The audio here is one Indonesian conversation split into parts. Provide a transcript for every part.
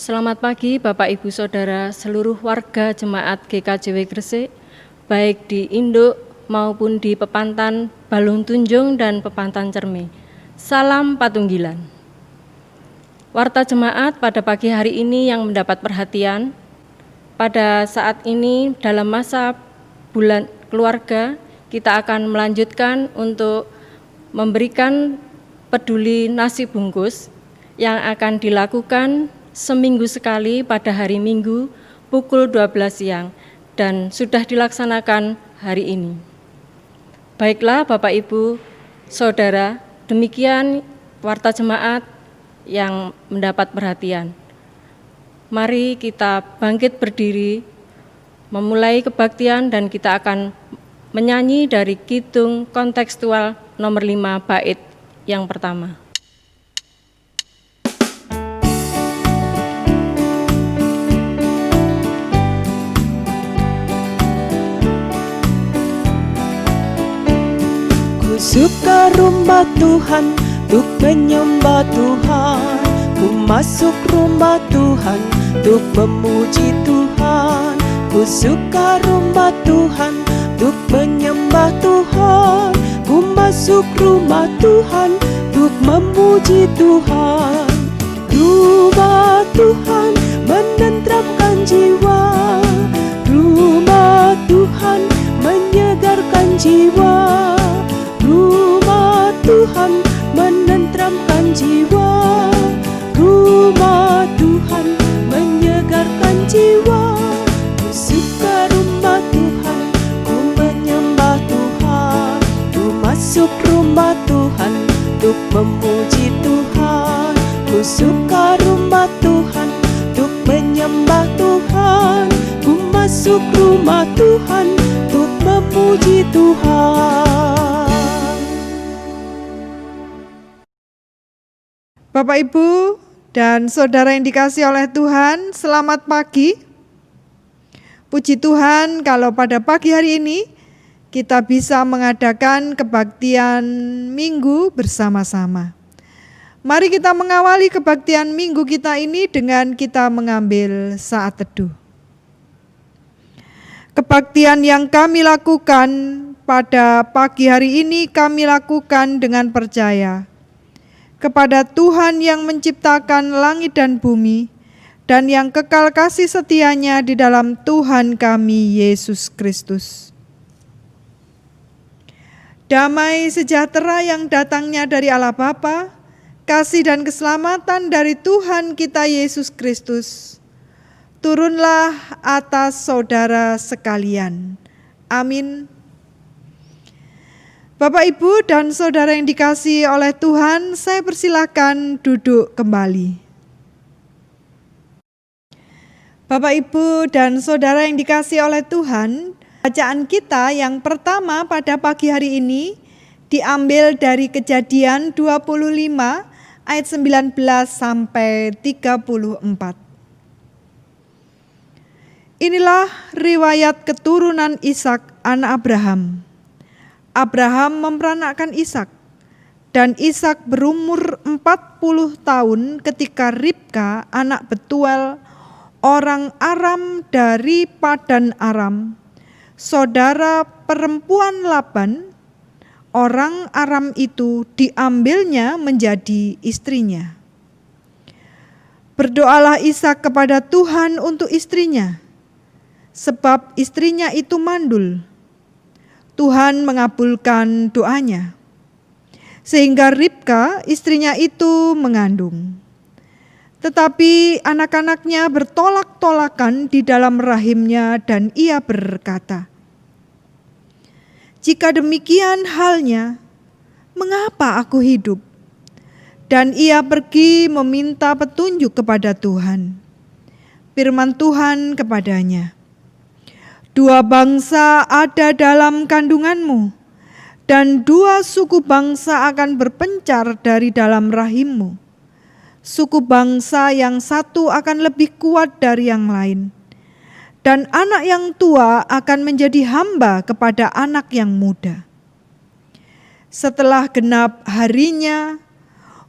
Selamat pagi Bapak Ibu Saudara seluruh warga Jemaat GKJW Gresik, baik di Induk maupun di Pepantan Balung Tunjung dan Pepantan Cermi. Salam Patunggilan. Warta Jemaat pada pagi hari ini yang mendapat perhatian, pada saat ini dalam masa bulan keluarga, kita akan melanjutkan untuk memberikan peduli nasi bungkus yang akan dilakukan seminggu sekali pada hari Minggu pukul 12 siang dan sudah dilaksanakan hari ini. Baiklah Bapak Ibu, Saudara, demikian warta jemaat yang mendapat perhatian. Mari kita bangkit berdiri, memulai kebaktian dan kita akan menyanyi dari kidung kontekstual nomor 5 bait yang pertama. Ku suka rumah Tuhan, untuk menyembah Tuhan. Ku masuk rumah Tuhan, untuk memuji Tuhan. Ku suka rumah Tuhan, untuk menyembah Tuhan. Ku masuk rumah Tuhan, untuk memuji Tuhan. Rumah Tuhan menenteramkan jiwa. Rumah Tuhan menyegarkan jiwa. Rumah Tuhan menenteramkan jiwa. Rumah Tuhan menyegarkan jiwa. Ku suka rumah Tuhan, ku menyembah Tuhan. Ku masuk rumah Tuhan, untuk memuji Tuhan. Ku suka rumah Tuhan, untuk menyembah Tuhan. Ku masuk rumah Tuhan, untuk memuji Tuhan. Bapak, Ibu, dan Saudara yang dikasihi oleh Tuhan, selamat pagi. Puji Tuhan kalau pada pagi hari ini kita bisa mengadakan kebaktian minggu bersama-sama. Mari kita mengawali kebaktian minggu kita ini dengan kita mengambil saat teduh. Kebaktian yang kami lakukan pada pagi hari ini kami lakukan dengan percaya kepada Tuhan yang menciptakan langit dan bumi dan yang kekal kasih setianya di dalam Tuhan kami Yesus Kristus. Damai sejahtera yang datangnya dari Allah Bapa, kasih dan keselamatan dari Tuhan kita Yesus Kristus, turunlah atas saudara sekalian. Amin. Bapak, Ibu, dan Saudara yang dikasihi oleh Tuhan, saya persilakan duduk kembali. Bapak, Ibu, dan Saudara yang dikasihi oleh Tuhan, bacaan kita yang pertama pada pagi hari ini diambil dari Kejadian 25 ayat 19 sampai 34. Inilah riwayat keturunan Ishak anak Abraham. Abraham memperanakkan Ishak, dan Ishak berumur 40 tahun ketika Ribka anak Betuel orang Aram dari Padan Aram, saudara perempuan Laban, orang Aram itu diambilnya menjadi istrinya. Berdoalah Ishak kepada Tuhan untuk istrinya, sebab istrinya itu mandul. Tuhan mengabulkan doanya, sehingga Ribka istrinya itu mengandung. Tetapi anak-anaknya bertolak-tolakan di dalam rahimnya dan ia berkata, "Jika demikian halnya, mengapa aku hidup?" Dan ia pergi meminta petunjuk kepada Tuhan. Firman Tuhan kepadanya, "Dua bangsa ada dalam kandunganmu, dan dua suku bangsa akan berpencar dari dalam rahimmu. Suku bangsa yang satu akan lebih kuat dari yang lain, dan anak yang tua akan menjadi hamba kepada anak yang muda. Setelah genap harinya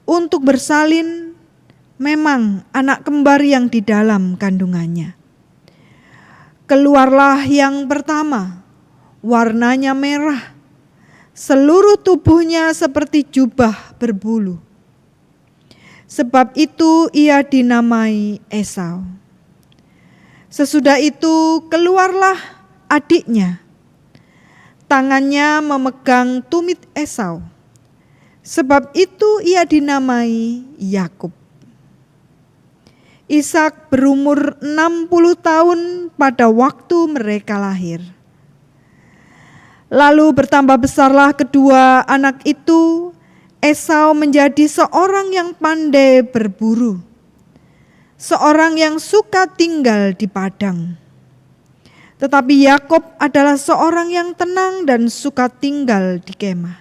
untuk bersalin, memang anak kembar yang di dalam kandungannya. Keluarlah yang pertama, warnanya merah, seluruh tubuhnya seperti jubah berbulu. Sebab itu ia dinamai Esau. Sesudah itu keluarlah adiknya, tangannya memegang tumit Esau. Sebab itu ia dinamai Yakub. Ishak berumur 60 tahun pada waktu mereka lahir. Lalu bertambah besarlah kedua anak itu. Esau menjadi seorang yang pandai berburu, seorang yang suka tinggal di padang. Tetapi Yakub adalah seorang yang tenang dan suka tinggal di kemah.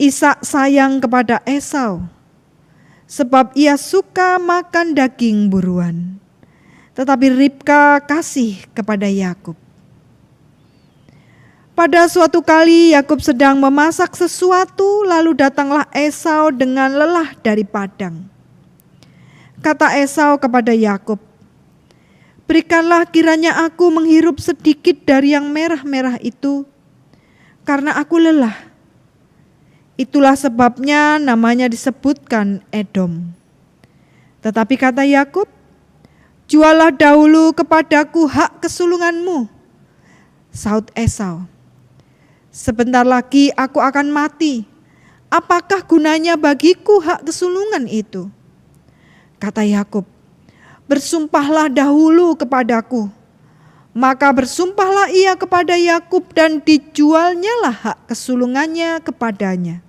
Ishak sayang kepada Esau, sebab ia suka makan daging buruan. Tetapi Ribka kasih kepada Yakub. Pada suatu kali Yakub sedang memasak sesuatu, lalu datanglah Esau dengan lelah dari padang. Kata Esau kepada Yakub, "Berikanlah kiranya aku menghirup sedikit dari yang merah-merah itu, karena aku lelah." Itulah sebabnya namanya disebutkan Edom. Tetapi kata Yakub, "Jualah dahulu kepadaku hak kesulunganmu." Saud Esau, "Sebentar lagi aku akan mati. Apakah gunanya bagiku hak kesulungan itu?" Kata Yakub, "Bersumpahlah dahulu kepadaku." Maka bersumpahlah ia kepada Yakub dan dijualnyalah hak kesulungannya kepadanya.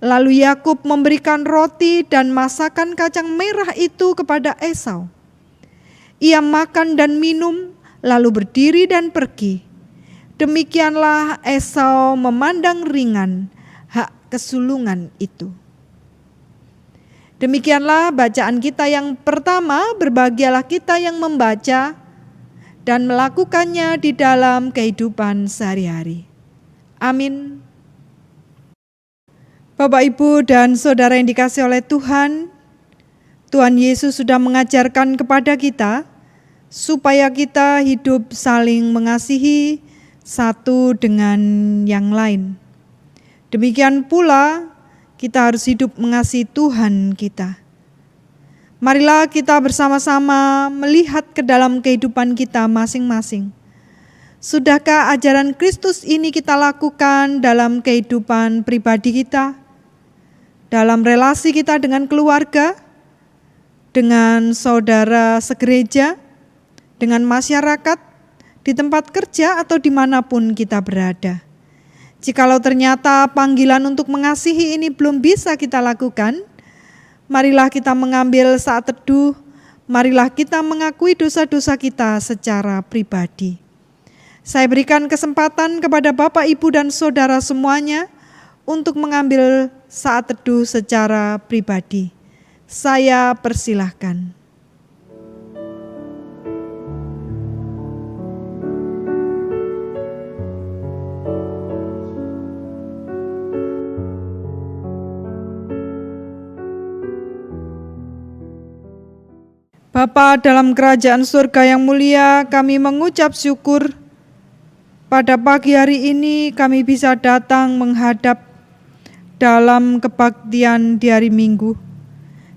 Lalu Yakub memberikan roti dan masakan kacang merah itu kepada Esau. Ia makan dan minum, lalu berdiri dan pergi. Demikianlah Esau memandang ringan hak kesulungan itu. Demikianlah bacaan kita yang pertama. Berbahagialah kita yang membaca dan melakukannya di dalam kehidupan sehari-hari. Amin. Bapak, Ibu, dan Saudara yang dikasihi oleh Tuhan, Tuhan Yesus sudah mengajarkan kepada kita supaya kita hidup saling mengasihi satu dengan yang lain. Demikian pula kita harus hidup mengasihi Tuhan kita. Marilah kita bersama-sama melihat ke dalam kehidupan kita masing-masing. Sudahkah ajaran Kristus ini kita lakukan dalam kehidupan pribadi kita, dalam relasi kita dengan keluarga, dengan saudara segereja, dengan masyarakat, di tempat kerja atau dimanapun kita berada. Jikalau ternyata panggilan untuk mengasihi ini belum bisa kita lakukan, marilah kita mengambil saat teduh, marilah kita mengakui dosa-dosa kita secara pribadi. Saya berikan kesempatan kepada Bapak, Ibu, dan Saudara semuanya untuk mengambil saat teduh secara pribadi. Saya persilahkan. Bapa dalam kerajaan surga yang mulia, kami mengucap syukur pada pagi hari ini kami bisa datang menghadap dalam kebaktian di hari Minggu.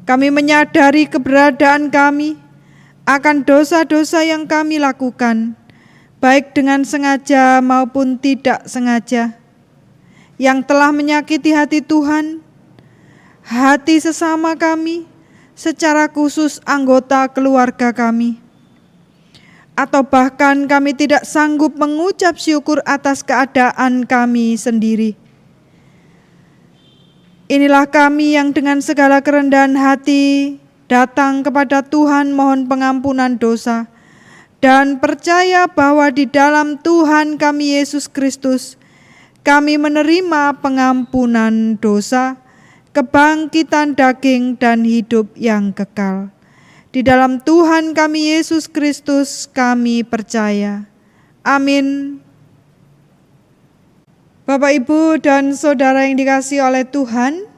Kami menyadari keberadaan kami akan dosa-dosa yang kami lakukan, baik dengan sengaja maupun tidak sengaja, yang telah menyakiti hati Tuhan, hati sesama kami, secara khusus anggota keluarga kami, atau bahkan kami tidak sanggup mengucap syukur atas keadaan kami sendiri. Inilah kami yang dengan segala kerendahan hati datang kepada Tuhan mohon pengampunan dosa dan percaya bahwa di dalam Tuhan kami Yesus Kristus kami menerima pengampunan dosa, kebangkitan daging dan hidup yang kekal. Di dalam Tuhan kami Yesus Kristus kami percaya. Amin. Bapak, Ibu, dan Saudara yang dikasihi oleh Tuhan,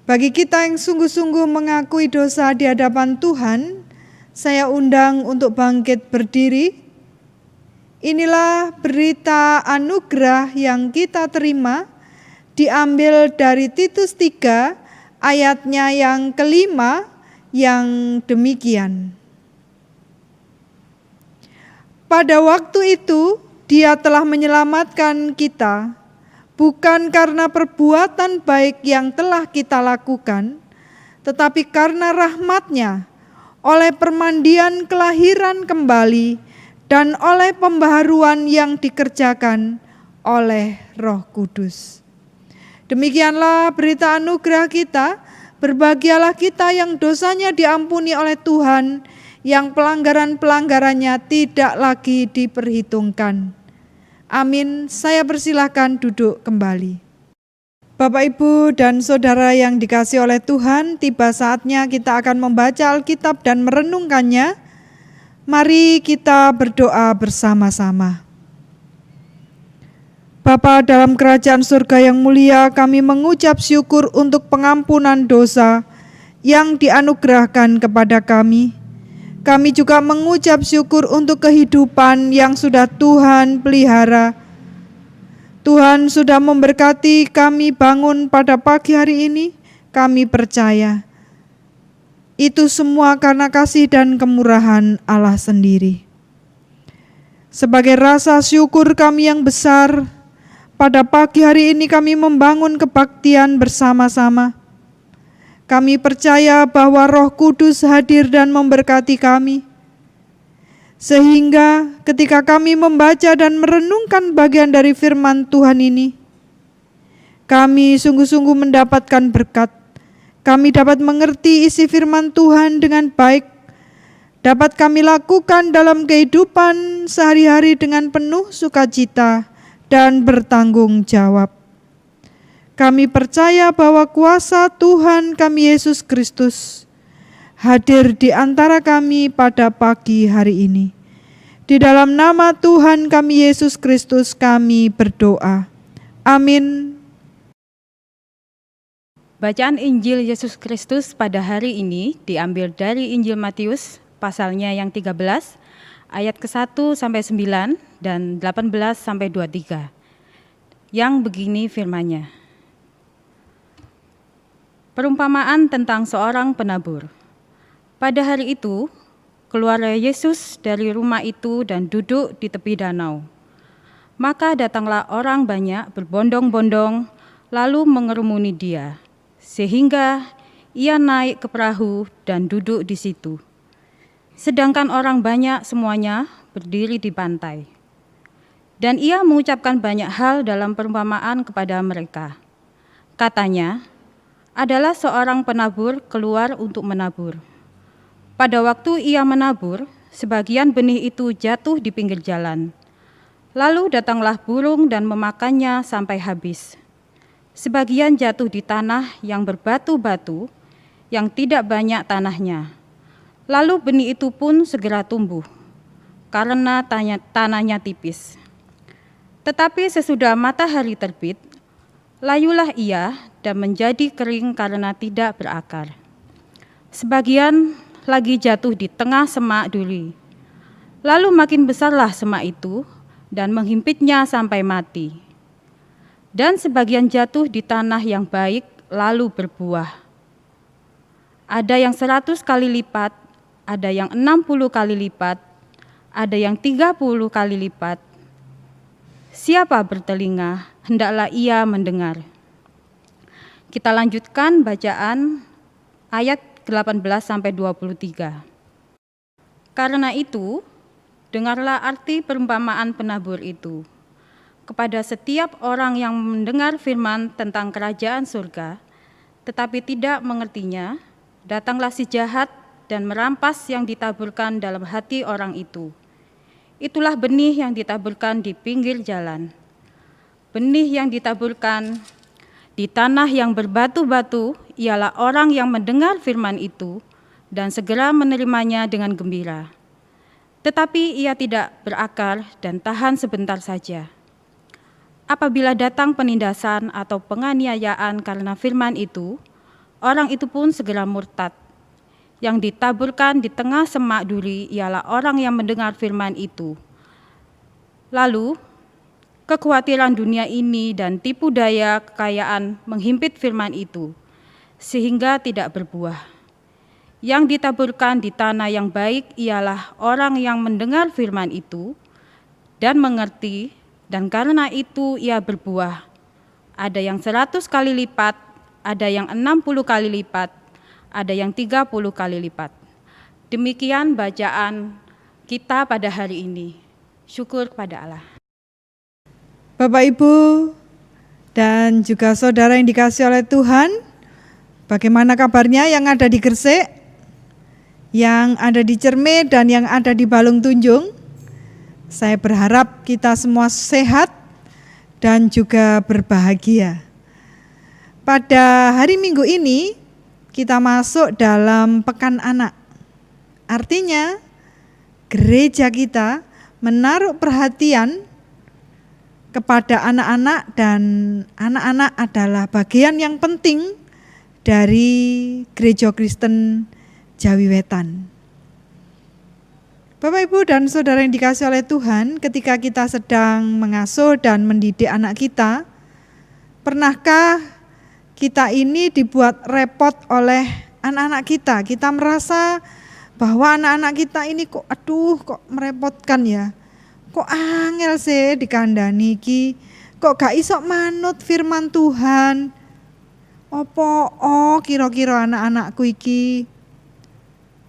Bagi kita yang sungguh-sungguh mengakui dosa di hadapan Tuhan, saya undang untuk bangkit berdiri. Inilah berita anugerah yang kita terima, diambil dari Titus 3 ayatnya yang kelima yang demikian. Pada waktu itu Dia telah menyelamatkan kita, bukan karena perbuatan baik yang telah kita lakukan, tetapi karena rahmat-Nya, oleh permandian kelahiran kembali dan oleh pembaharuan yang dikerjakan oleh Roh Kudus. Demikianlah berita anugerah kita. Berbahagialah kita yang dosanya diampuni oleh Tuhan, yang pelanggaran-pelanggarannya tidak lagi diperhitungkan. Amin. Saya persilahkan duduk kembali. Bapak, Ibu, dan Saudara yang dikasihi oleh Tuhan, tiba saatnya kita akan membaca Alkitab dan merenungkannya. Mari kita berdoa bersama-sama. Bapa dalam kerajaan surga yang mulia, kami mengucap syukur untuk pengampunan dosa yang dianugerahkan kepada kami. Kami juga mengucap syukur untuk kehidupan yang sudah Tuhan pelihara. Tuhan sudah memberkati kami bangun pada pagi hari ini. Kami percaya itu semua karena kasih dan kemurahan Allah sendiri. Sebagai rasa syukur kami yang besar, pada pagi hari ini kami membangun kebaktian bersama-sama. Kami percaya bahwa Roh Kudus hadir dan memberkati kami, sehingga ketika kami membaca dan merenungkan bagian dari firman Tuhan ini, kami sungguh-sungguh mendapatkan berkat. Kami dapat mengerti isi firman Tuhan dengan baik, dapat kami lakukan dalam kehidupan sehari-hari dengan penuh sukacita dan bertanggung jawab. Kami percaya bahwa kuasa Tuhan kami Yesus Kristus hadir di antara kami pada pagi hari ini. Di dalam nama Tuhan kami Yesus Kristus kami berdoa. Amin. Bacaan Injil Yesus Kristus pada hari ini diambil dari Injil Matius pasalnya yang 13 ayat ke-1 sampai 9 dan 18 sampai 23. Yang begini firman-Nya. Perumpamaan tentang seorang penabur. Pada hari itu, keluarlah Yesus dari rumah itu dan duduk di tepi danau. Maka datanglah orang banyak berbondong-bondong, lalu mengerumuni Dia, sehingga Ia naik ke perahu dan duduk di situ. Sedangkan orang banyak semuanya berdiri di pantai. Dan Ia mengucapkan banyak hal dalam perumpamaan kepada mereka. Katanya, adalah seorang penabur keluar untuk menabur. Pada waktu ia menabur, sebagian benih itu jatuh di pinggir jalan. Lalu datanglah burung dan memakannya sampai habis. Sebagian jatuh di tanah yang berbatu-batu, yang tidak banyak tanahnya. Lalu benih itu pun segera tumbuh, karena tanahnya tipis. Tetapi sesudah matahari terbit, layulah ia dan menjadi kering karena tidak berakar. Sebagian lagi jatuh di tengah semak duri. Lalu makin besarlah semak itu dan menghimpitnya sampai mati. Dan sebagian jatuh di tanah yang baik lalu berbuah. Ada yang 100 kali lipat, ada yang 60 kali lipat, ada yang 30 kali lipat. Siapa bertelinga, hendaklah ia mendengar. Kita lanjutkan bacaan ayat 18 sampai 23. Karena itu, dengarlah arti perumpamaan penabur itu. Kepada setiap orang yang mendengar firman tentang kerajaan surga, tetapi tidak mengertinya, datanglah si jahat dan merampas yang ditaburkan dalam hati orang itu. Itulah benih yang ditaburkan di pinggir jalan. Benih yang ditaburkan di tanah yang berbatu-batu ialah orang yang mendengar firman itu dan segera menerimanya dengan gembira. Tetapi ia tidak berakar dan tahan sebentar saja. Apabila datang penindasan atau penganiayaan karena firman itu, orang itu pun segera murtad. Yang ditaburkan di tengah semak duri ialah orang yang mendengar firman itu. Lalu, kekhawatiran dunia ini dan tipu daya kekayaan menghimpit firman itu, sehingga tidak berbuah. Yang ditaburkan di tanah yang baik ialah orang yang mendengar firman itu dan mengerti, dan karena itu ia berbuah. Ada yang 100 kali lipat, ada yang 60 kali lipat, ada yang 30 kali lipat. Demikian bacaan kita pada hari ini. Syukur kepada Allah. Bapak, Ibu, dan juga saudara yang dikasihi oleh Tuhan, bagaimana kabarnya yang ada di Gresik, yang ada di Cerme, dan yang ada di Balung Tunjung? Saya berharap kita semua sehat dan juga berbahagia. Pada hari Minggu ini, kita masuk dalam Pekan Anak. Artinya, gereja kita menaruh perhatian kepada anak-anak, dan anak-anak adalah bagian yang penting dari Gereja Kristen Jawi Wetan. Bapak, Ibu, dan saudara yang dikasihi oleh Tuhan, ketika kita sedang mengasuh dan mendidik anak kita, pernahkah kita ini dibuat repot oleh anak-anak kita? Kita merasa bahwa anak-anak kita ini kok merepotkan ya. Kok angel sih dikandani iki? Kok gak iso manut firman Tuhan? Opo kira-kira anak-anakku iki?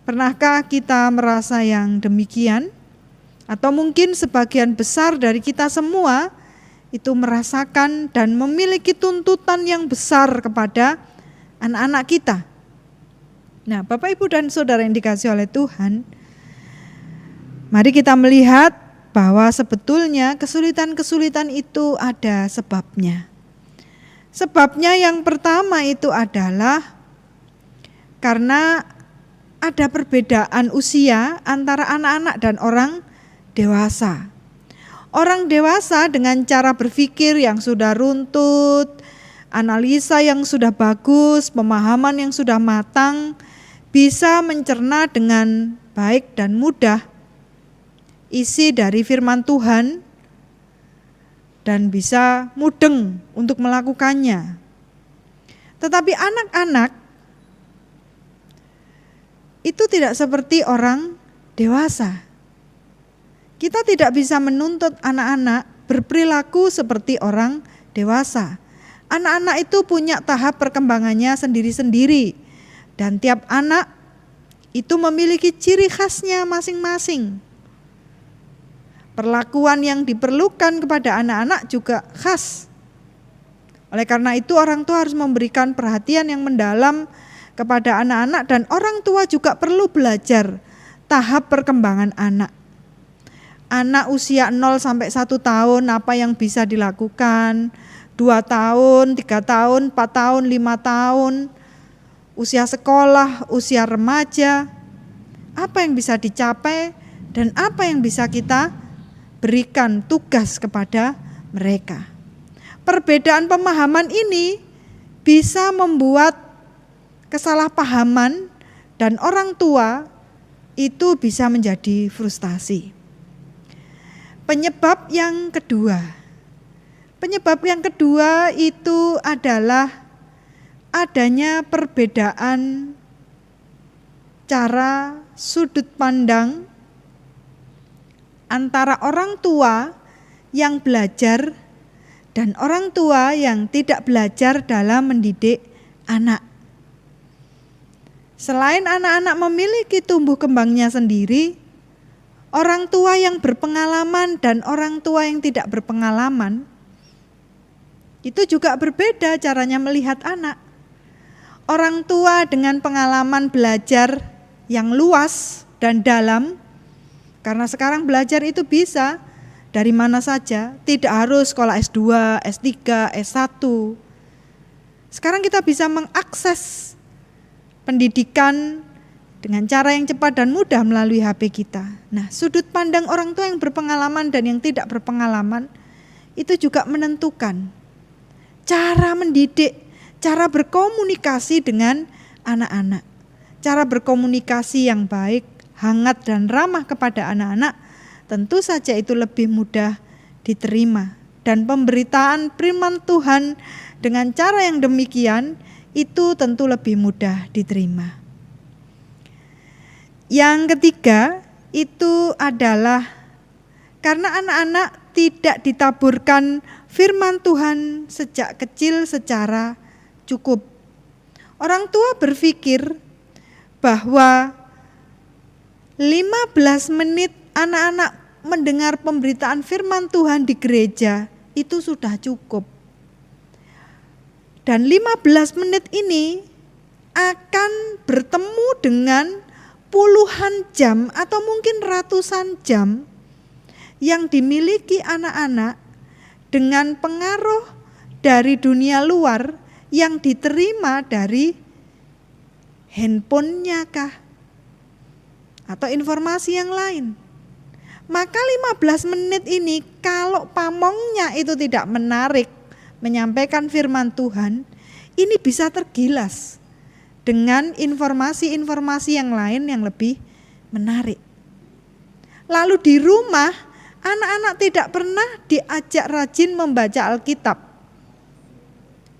Pernahkah kita merasa yang demikian? Atau mungkin sebagian besar dari kita semua itu merasakan dan memiliki tuntutan yang besar kepada anak-anak kita. Nah, Bapak, Ibu, dan saudara yang dikasihi oleh Tuhan, mari kita melihat bahwa sebetulnya kesulitan-kesulitan itu ada sebabnya. Sebabnya yang pertama itu adalah karena ada perbedaan usia antara anak-anak dan orang dewasa. Orang dewasa dengan cara berpikir yang sudah runtut, analisa yang sudah bagus, pemahaman yang sudah matang, bisa mencerna dengan baik dan mudah isi dari firman Tuhan dan bisa mudeng untuk melakukannya. Tetapi anak-anak itu tidak seperti orang dewasa. Kita tidak bisa menuntut anak-anak berperilaku seperti orang dewasa. Anak-anak itu punya tahap perkembangannya sendiri-sendiri, dan tiap anak itu memiliki ciri khasnya masing-masing. Perlakuan yang diperlukan kepada anak-anak juga khas. Oleh karena itu orang tua harus memberikan perhatian yang mendalam kepada anak-anak, dan orang tua juga perlu belajar tahap perkembangan anak. Anak usia 0 sampai 1 tahun apa yang bisa dilakukan, 2 tahun, 3 tahun, 4 tahun, 5 tahun, usia sekolah, usia remaja, apa yang bisa dicapai dan apa yang bisa kita berikan tugas kepada mereka. Perbedaan pemahaman ini bisa membuat kesalahpahaman dan orang tua itu bisa menjadi frustasi. Penyebab yang kedua itu adalah adanya perbedaan cara sudut pandang antara orang tua yang belajar dan orang tua yang tidak belajar dalam mendidik anak. Selain anak-anak memiliki tumbuh kembangnya sendiri, orang tua yang berpengalaman dan orang tua yang tidak berpengalaman itu juga berbeda caranya melihat anak. Orang tua dengan pengalaman belajar yang luas dan dalam, karena sekarang belajar itu bisa dari mana saja, tidak harus sekolah S2, S3, S1. Sekarang kita bisa mengakses pendidikan dengan cara yang cepat dan mudah melalui HP kita. Nah, sudut pandang orang tua yang berpengalaman dan yang tidak berpengalaman itu juga menentukan cara mendidik, cara berkomunikasi dengan anak-anak. Cara berkomunikasi yang baik, hangat dan ramah kepada anak-anak tentu saja itu lebih mudah diterima. Dan pemberitaan firman Tuhan dengan cara yang demikian itu tentu lebih mudah diterima. Yang ketiga itu adalah karena anak-anak tidak ditaburkan firman Tuhan sejak kecil secara cukup. Orang tua berpikir bahwa 15 menit anak-anak mendengar pemberitaan firman Tuhan di gereja itu sudah cukup. Dan 15 menit ini akan bertemu dengan puluhan jam atau mungkin ratusan jam yang dimiliki anak-anak dengan pengaruh dari dunia luar yang diterima dari handphonenya kah atau informasi yang lain. Maka 15 menit ini kalau pamongnya itu tidak menarik menyampaikan firman Tuhan, ini bisa tergilas dengan informasi-informasi yang lain yang lebih menarik. Lalu di rumah, anak-anak tidak pernah diajak rajin membaca Alkitab.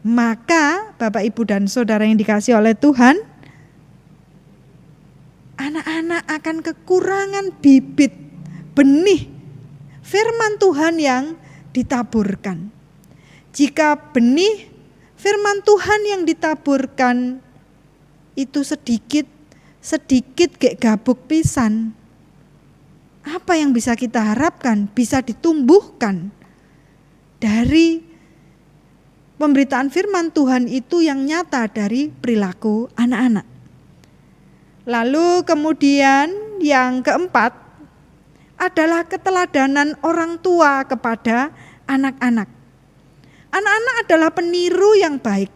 Maka Bapak, Ibu, dan Saudara yang dikasihi oleh Tuhan, anak-anak akan kekurangan bibit benih firman Tuhan yang ditaburkan. Jika benih firman Tuhan yang ditaburkan itu sedikit gek gabuk pisan, apa yang bisa kita harapkan bisa ditumbuhkan dari pemberitaan firman Tuhan itu yang nyata dari perilaku anak-anak. Lalu kemudian yang keempat adalah keteladanan orang tua kepada anak-anak. Anak-anak adalah peniru yang baik.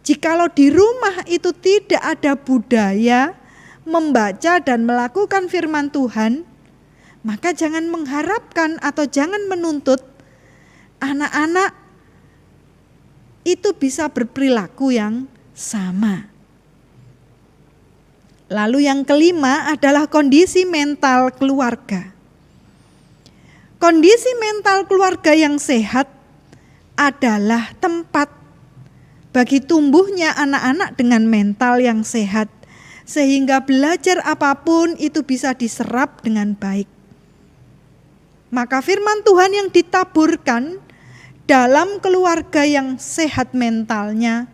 Jikalau di rumah itu tidak ada budaya membaca dan melakukan firman Tuhan, maka jangan mengharapkan atau jangan menuntut anak-anak itu bisa berperilaku yang sama. Lalu yang kelima adalah kondisi mental keluarga. Kondisi mental keluarga yang sehat adalah tempat bagi tumbuhnya anak-anak dengan mental yang sehat, sehingga belajar apapun itu bisa diserap dengan baik. Maka firman Tuhan yang ditaburkan dalam keluarga yang sehat mentalnya,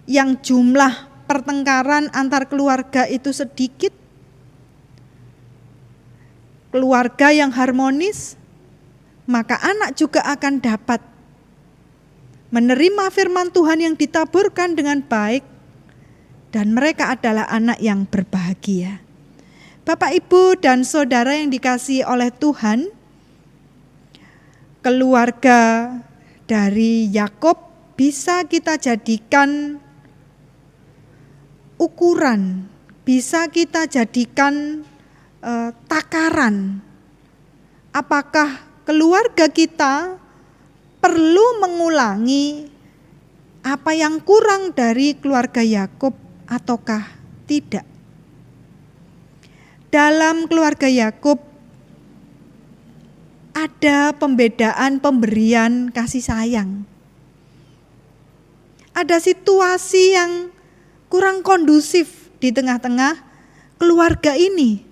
yang jumlah pertengkaran antar keluarga itu sedikit, keluarga yang harmonis, maka anak juga akan dapat menerima firman Tuhan yang ditaburkan dengan baik, dan mereka adalah anak yang berbahagia. Bapak, Ibu, dan Saudara yang dikasihi oleh Tuhan, keluarga dari Yakub bisa kita jadikan ukuran, bisa kita jadikan takaran. Apakah keluarga kita perlu mengulangi apa yang kurang dari keluarga Yakub ataukah tidak? Dalam keluarga Yakub ada pembedaan pemberian kasih sayang. Ada situasi yang kurang kondusif di tengah-tengah keluarga ini,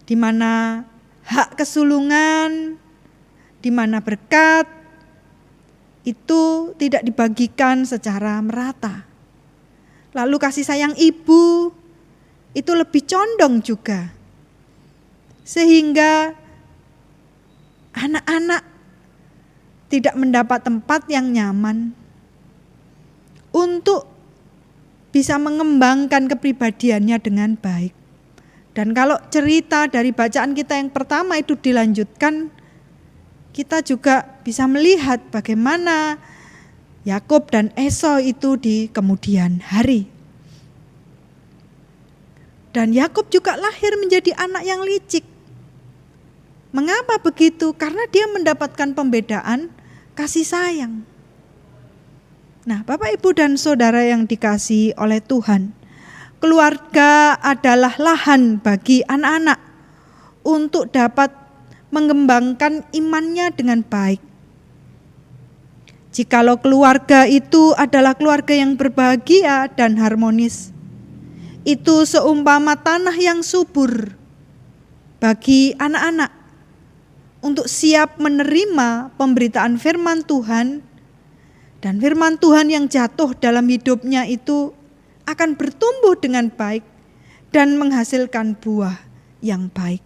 di mana hak kesulungan, di mana berkat itu tidak dibagikan secara merata. Lalu kasih sayang ibu itu lebih condong juga, sehingga anak-anak tidak mendapat tempat yang nyaman untuk bisa mengembangkan kepribadiannya dengan baik. Dan kalau cerita dari bacaan kita yang pertama itu dilanjutkan, kita juga bisa melihat bagaimana Yakub dan Esau itu di kemudian hari. Dan Yakub juga lahir menjadi anak yang licik. Mengapa begitu? Karena dia mendapatkan pembedaan kasih sayang. Nah, Bapak, Ibu, dan Saudara yang dikasihi oleh Tuhan, keluarga adalah lahan bagi anak-anak untuk dapat mengembangkan imannya dengan baik. Jikalau keluarga itu adalah keluarga yang berbahagia dan harmonis, itu seumpama tanah yang subur bagi anak-anak untuk siap menerima pemberitaan firman Tuhan, dan firman Tuhan yang jatuh dalam hidupnya itu akan bertumbuh dengan baik dan menghasilkan buah yang baik.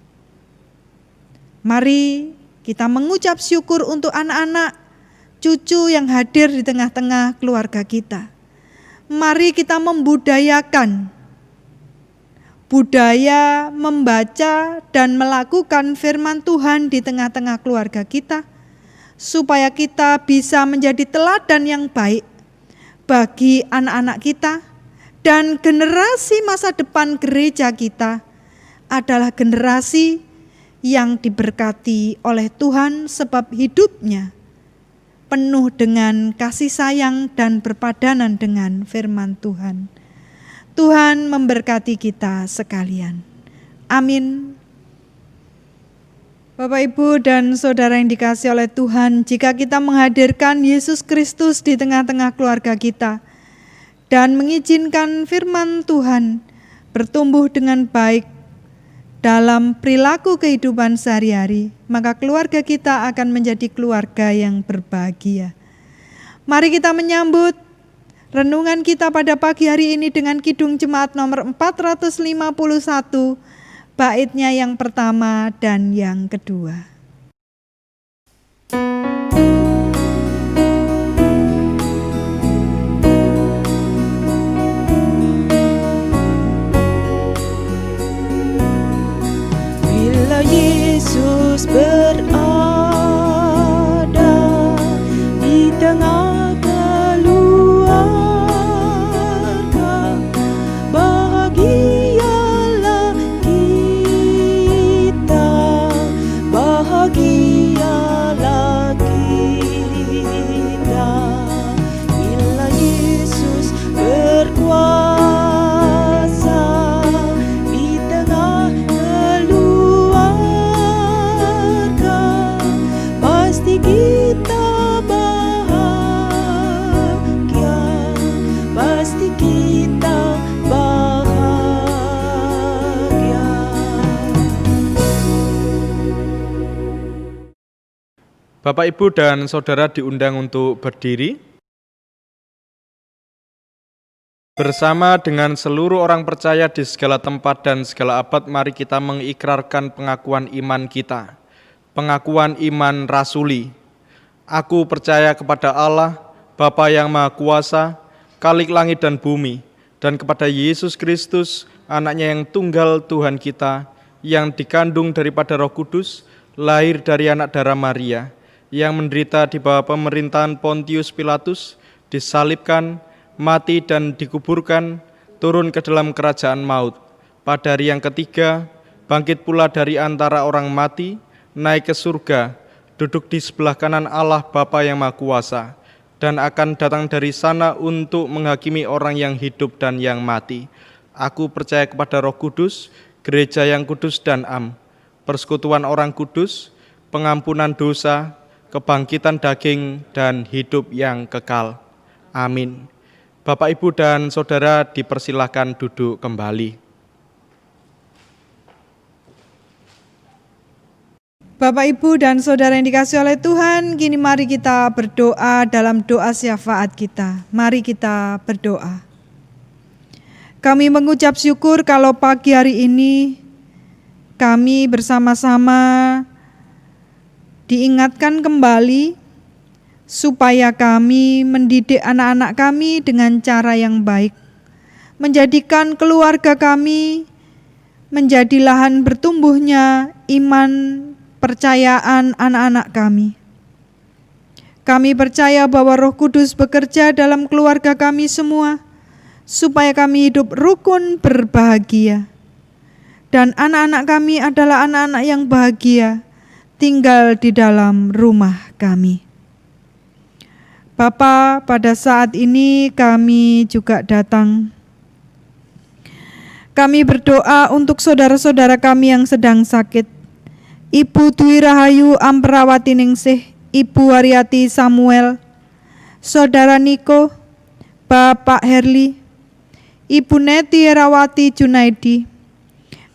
Mari kita mengucap syukur untuk anak-anak, cucu yang hadir di tengah-tengah keluarga kita. Mari kita membudayakan budaya membaca dan melakukan firman Tuhan di tengah-tengah keluarga kita, supaya kita bisa menjadi teladan yang baik bagi anak-anak kita, dan generasi masa depan gereja kita adalah generasi yang diberkati oleh Tuhan, sebab hidupnya penuh dengan kasih sayang dan berpadanan dengan firman Tuhan. Tuhan memberkati kita sekalian. Amin. Bapak, Ibu, dan Saudara yang dikasihi oleh Tuhan, jika kita menghadirkan Yesus Kristus di tengah-tengah keluarga kita dan mengizinkan firman Tuhan bertumbuh dengan baik dalam perilaku kehidupan sehari-hari, maka keluarga kita akan menjadi keluarga yang berbahagia. Mari kita menyambut renungan kita pada pagi hari ini dengan Kidung Jemaat nomor 451, baitnya yang pertama dan yang kedua. Bila Yesus berada di tengah keluarga, bahagialah kita, bahagialah kita. Bila Yesus berkuasa di tengah keluarga, pasti kita bahagia, pasti kita bahagia. Bapak, Ibu, dan Saudara diundang untuk berdiri. Bersama dengan seluruh orang percaya di segala tempat dan segala abad, mari kita mengikrarkan pengakuan iman kita. Pengakuan iman rasuli. Aku percaya kepada Allah, Bapa yang Maha Kuasa, Khalik langit dan bumi, dan kepada Yesus Kristus, anaknya yang tunggal Tuhan kita, yang dikandung daripada Roh Kudus, lahir dari anak darah Maria, yang menderita di bawah pemerintahan Pontius Pilatus, disalibkan, mati dan dikuburkan, turun ke dalam kerajaan maut. Pada hari yang ketiga, bangkit pula dari antara orang mati, naik ke surga, duduk di sebelah kanan Allah Bapa yang Maha Kuasa, dan akan datang dari sana untuk menghakimi orang yang hidup dan yang mati. Aku percaya kepada Roh Kudus, gereja yang kudus dan am, persekutuan orang kudus, pengampunan dosa, kebangkitan daging, dan hidup yang kekal. Amin. Bapak, Ibu, dan Saudara dipersilahkan duduk kembali. Bapak, Ibu, dan Saudara yang dikasihi oleh Tuhan, kini mari kita berdoa dalam doa syafaat kita. Mari kita berdoa. Kami mengucap syukur kalau pagi hari ini kami bersama-sama diingatkan kembali supaya kami mendidik anak-anak kami dengan cara yang baik, menjadikan keluarga kami menjadi lahan bertumbuhnya iman percayaan anak-anak kami. Kami percaya bahwa Roh Kudus bekerja dalam keluarga kami semua, supaya kami hidup rukun berbahagia. Dan anak-anak kami adalah anak-anak yang bahagia, tinggal di dalam rumah kami. Bapa, pada saat ini kami juga datang. Kami berdoa untuk saudara-saudara kami yang sedang sakit. Ibu Dwi Rahayu Amperawati Ningsih, Ibu Haryati Samuel, Saudara Niko, Bapak Herli, Ibu Neti Herawati Junaidi,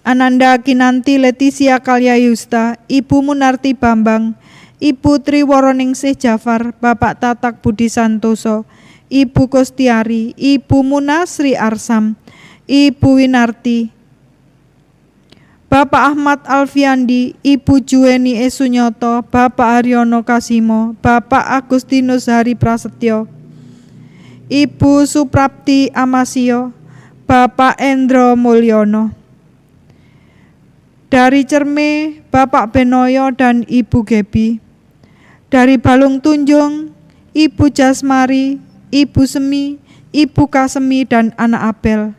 Ananda Kinanti Leticia Kalyayusta, Ibu Munarti Bambang, Ibu Triworoningsih Jafar, Bapak Tatak Budi Santoso, Ibu Kostiari, Ibu Munasri Arsam, Ibu Winarti, Bapak Ahmad Alfiandi, Ibu Juweni Esunyoto, Bapak Haryono Kasimo, Bapak Agustinus Hari Prasetyo, Ibu Suprapti Amasio, Bapak Endro Mulyono. Dari Cerme, Bapak Benoyo dan Ibu Gebi. Dari Balung Tunjung, Ibu Jasmari, Ibu Semi, Ibu Kasemi dan anak Abel.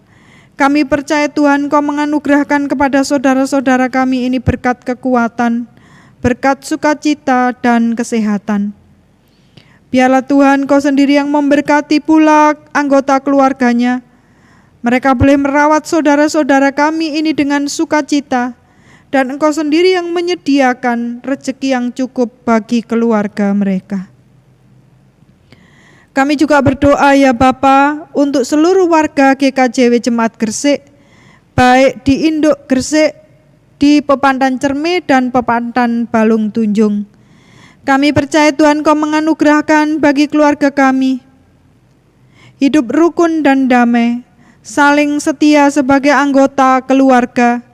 Kami percaya Tuhan Kau menganugerahkan kepada saudara-saudara kami ini berkat kekuatan, berkat sukacita dan kesehatan. Biarlah Tuhan Kau sendiri yang memberkati pula anggota keluarganya. Mereka boleh merawat saudara-saudara kami ini dengan sukacita, dan Engkau sendiri yang menyediakan rezeki yang cukup bagi keluarga mereka. Kami juga berdoa ya Bapa untuk seluruh warga GKJW Jemaat Gresik, baik di Induk Gresik, di Pepantan Cerme dan Pepantan Balung Tunjung. Kami percaya Tuhan Kau menganugerahkan bagi keluarga kami hidup rukun dan damai, saling setia sebagai anggota keluarga.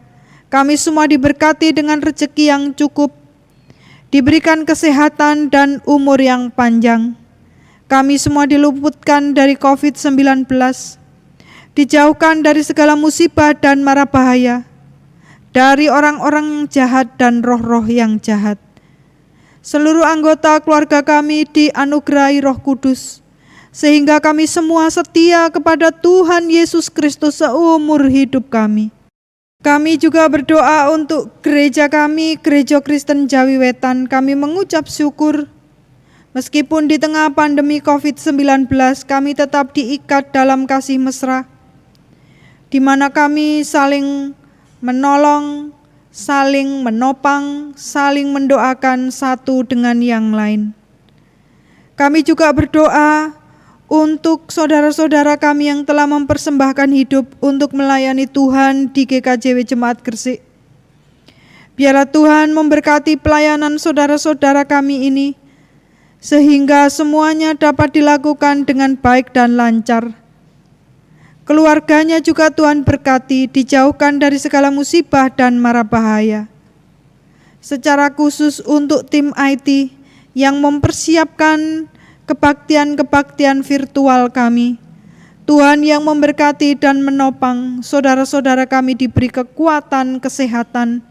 Kami semua diberkati dengan rezeki yang cukup, diberikan kesehatan dan umur yang panjang. Kami semua diluputkan dari COVID-19, dijauhkan dari segala musibah dan mara bahaya, dari orang-orang yang jahat dan roh-roh yang jahat. Seluruh anggota keluarga kami dianugerahi Roh Kudus, sehingga kami semua setia kepada Tuhan Yesus Kristus seumur hidup kami. Kami juga berdoa untuk gereja kami, Gereja Kristen Jawi Wetan. Kami mengucap syukur, meskipun di tengah pandemi COVID-19, kami tetap diikat dalam kasih mesra, di mana kami saling menolong, saling menopang, saling mendoakan satu dengan yang lain. Kami juga berdoa untuk saudara-saudara kami yang telah mempersembahkan hidup untuk melayani Tuhan di GKJW Jemaat Gresik. Biarlah Tuhan memberkati pelayanan saudara-saudara kami ini, sehingga semuanya dapat dilakukan dengan baik dan lancar. Keluarganya juga Tuhan berkati, dijauhkan dari segala musibah dan mara bahaya. Secara khusus untuk tim IT yang mempersiapkan kebaktian-kebaktian virtual kami, Tuhan yang memberkati dan menopang saudara-saudara kami diberi kekuatan, kesehatan.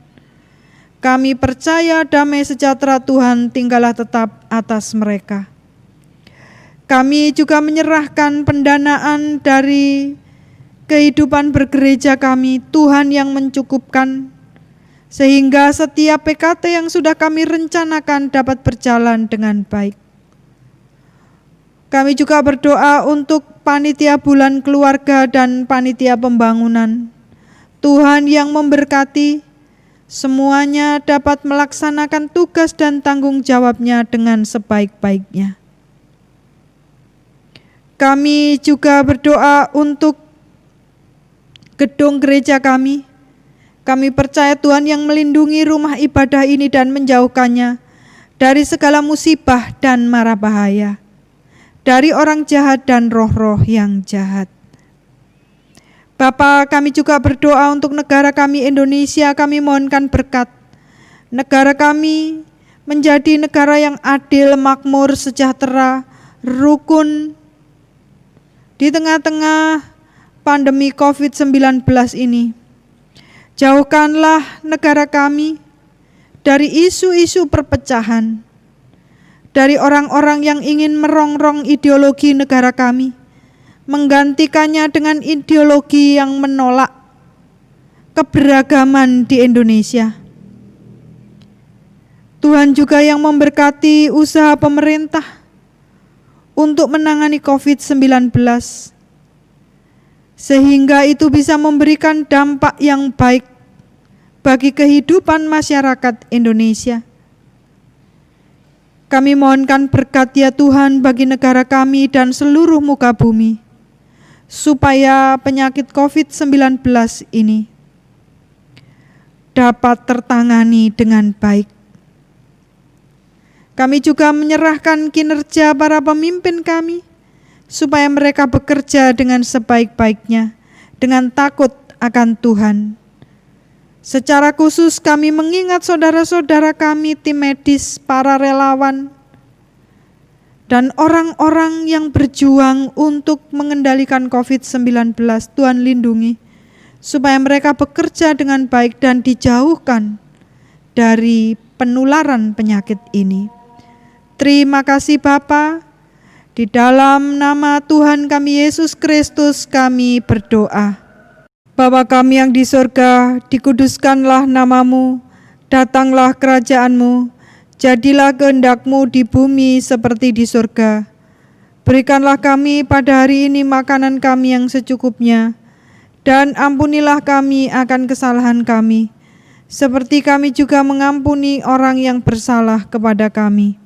Kami percaya damai sejahtera Tuhan tinggallah tetap atas mereka. Kami juga menyerahkan pendanaan dari kehidupan bergereja kami, Tuhan yang mencukupkan, sehingga setiap PKT yang sudah kami rencanakan dapat berjalan dengan baik. Kami juga berdoa untuk panitia bulan keluarga dan panitia pembangunan. Tuhan yang memberkati, semuanya dapat melaksanakan tugas dan tanggung jawabnya dengan sebaik-baiknya. Kami juga berdoa untuk gedung gereja kami. Kami percaya Tuhan yang melindungi rumah ibadah ini dan menjauhkannya dari segala musibah dan mara bahaya, dari orang jahat dan roh-roh yang jahat. Bapa, kami juga berdoa untuk negara kami Indonesia. Kami mohonkan berkat. Negara kami menjadi negara yang adil, makmur, sejahtera, rukun. Di tengah-tengah pandemi COVID-19 ini, jauhkanlah negara kami dari isu-isu perpecahan, dari orang-orang yang ingin merongrong ideologi negara kami, menggantikannya dengan ideologi yang menolak keberagaman di Indonesia. Tuhan juga yang memberkati usaha pemerintah untuk menangani COVID-19, sehingga itu bisa memberikan dampak yang baik bagi kehidupan masyarakat Indonesia. Kami mohonkan berkat ya Tuhan bagi negara kami dan seluruh muka bumi, supaya penyakit COVID-19 ini dapat tertangani dengan baik. Kami juga menyerahkan kinerja para pemimpin kami, supaya mereka bekerja dengan sebaik-baiknya, dengan takut akan Tuhan. Secara khusus kami mengingat saudara-saudara kami, tim medis, para relawan, dan orang-orang yang berjuang untuk mengendalikan COVID-19. Tuhan lindungi, supaya mereka bekerja dengan baik dan dijauhkan dari penularan penyakit ini. Terima kasih Bapa, di dalam nama Tuhan kami Yesus Kristus kami berdoa. Bapa kami yang di surga, dikuduskanlah namamu, datanglah kerajaanmu, jadilah kehendak-Mu di bumi seperti di surga. Berikanlah kami pada hari ini makanan kami yang secukupnya, dan ampunilah kami akan kesalahan kami, seperti kami juga mengampuni orang yang bersalah kepada kami.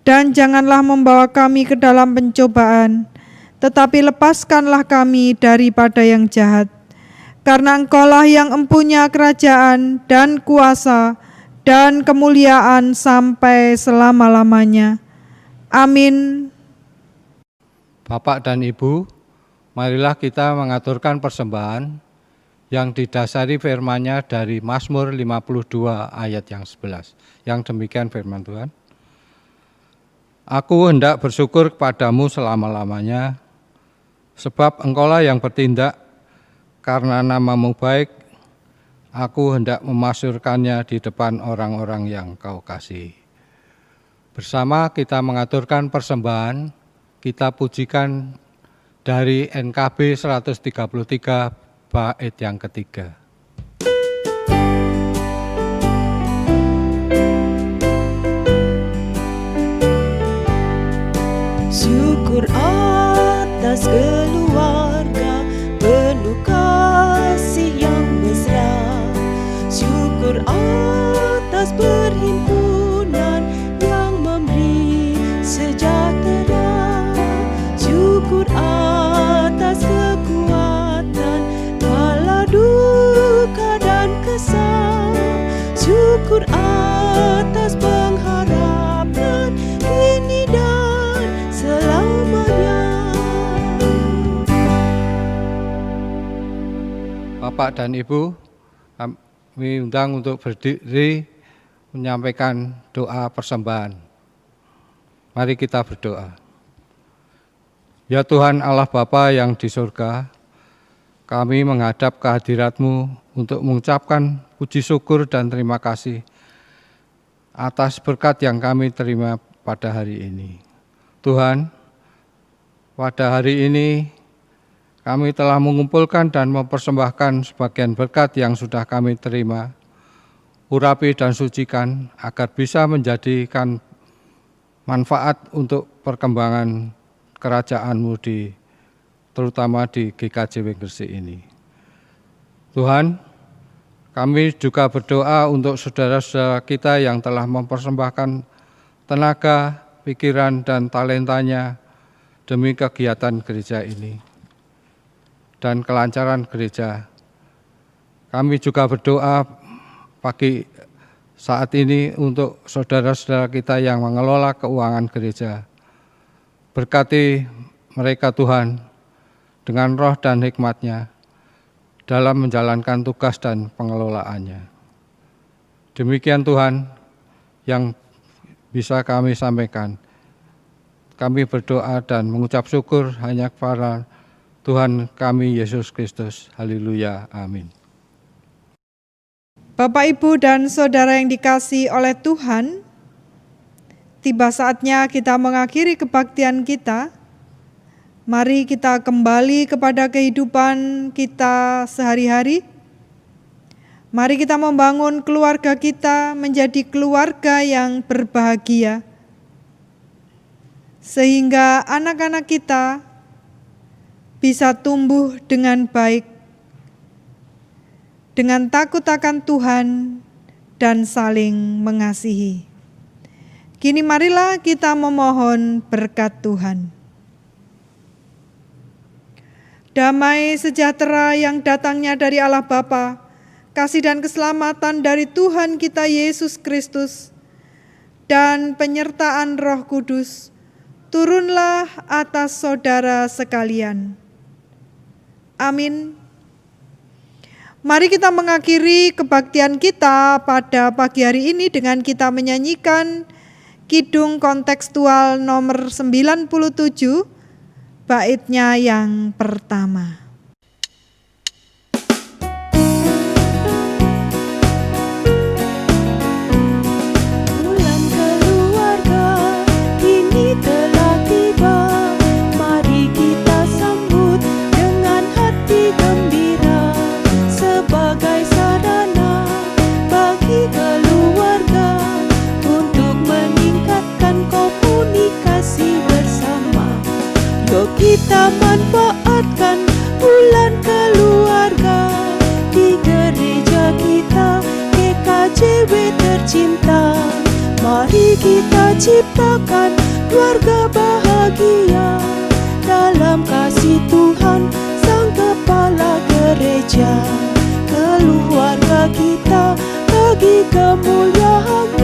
Dan janganlah membawa kami ke dalam pencobaan, tetapi lepaskanlah kami daripada yang jahat. Karena Engkaulah yang empunya kerajaan dan kuasa dan kemuliaan sampai selama-lamanya. Amin. Bapak dan Ibu, marilah kita mengaturkan persembahan yang didasari firman-Nya dari Mazmur 52 ayat yang 11. Yang demikian firman Tuhan. Aku hendak bersyukur kepadamu selama-lamanya, sebab Engkaulah yang bertindak. Karena namamu baik, aku hendak memasyurkannya di depan orang-orang yang Kau kasihi. Bersama kita mengaturkan persembahan, kita pujikan dari NKB 133 bait yang ketiga. Syukur atas keluarga penuh kasih yang mesra. Syukur atas perhimpunan yang memberi sejahtera. Syukur atas kekuatan kala duka dan kesal. Syukur atas pengharapan kini dan selamanya. Bapak dan Ibu, kami undang untuk berdiri menyampaikan doa persembahan. Mari kita berdoa. Ya Tuhan Allah Bapa yang di surga, kami menghadap kehadirat-Mu untuk mengucapkan puji syukur dan terima kasih atas berkat yang kami terima pada hari ini. Tuhan, pada hari ini kami telah mengumpulkan dan mempersembahkan sebagian berkat yang sudah kami terima, urapi dan sucikan agar bisa menjadikan manfaat untuk perkembangan kerajaan-Mu terutama di GKJW Gresik ini. Tuhan, kami juga berdoa untuk saudara-saudara kita yang telah mempersembahkan tenaga, pikiran, dan talentanya demi kegiatan gereja ini dan kelancaran gereja. Kami juga berdoa pagi saat ini untuk saudara-saudara kita yang mengelola keuangan gereja. Berkati mereka Tuhan dengan roh dan hikmat-Nya dalam menjalankan tugas dan pengelolaannya. Demikian Tuhan yang bisa kami sampaikan. Kami berdoa dan mengucap syukur hanya kepada Tuhan kami Yesus Kristus. Haleluya. Amin. Bapak, Ibu, dan Saudara yang dikasihi oleh Tuhan, tiba saatnya kita mengakhiri kebaktian kita. Mari kita kembali kepada kehidupan kita sehari-hari. Mari kita membangun keluarga kita menjadi keluarga yang berbahagia. sehingga anak-anak kita bisa tumbuh dengan baik, dengan takut akan Tuhan dan saling mengasihi. Kini marilah kita memohon berkat Tuhan. Damai sejahtera yang datangnya dari Allah Bapa, kasih dan keselamatan dari Tuhan kita Yesus Kristus, dan penyertaan Roh Kudus, turunlah atas saudara sekalian. Amin. Mari kita mengakhiri kebaktian kita pada pagi hari ini dengan kita menyanyikan kidung kontekstual nomor 97, baitnya yang pertama. Bulan keluarga kini telah tiba, mari kita sambut dengan hati gembira, sebagai sarana bagi keluarga untuk meningkatkan komunikasi bersama. Yuk kita manfaatkan bulan keluarga di gereja kita, GKJW tercinta. Mari kita ciptakan keluarga bahagia dalam kasih Tuhan Sang Kepala Gereja. Keluarga kita bagi kemuliaan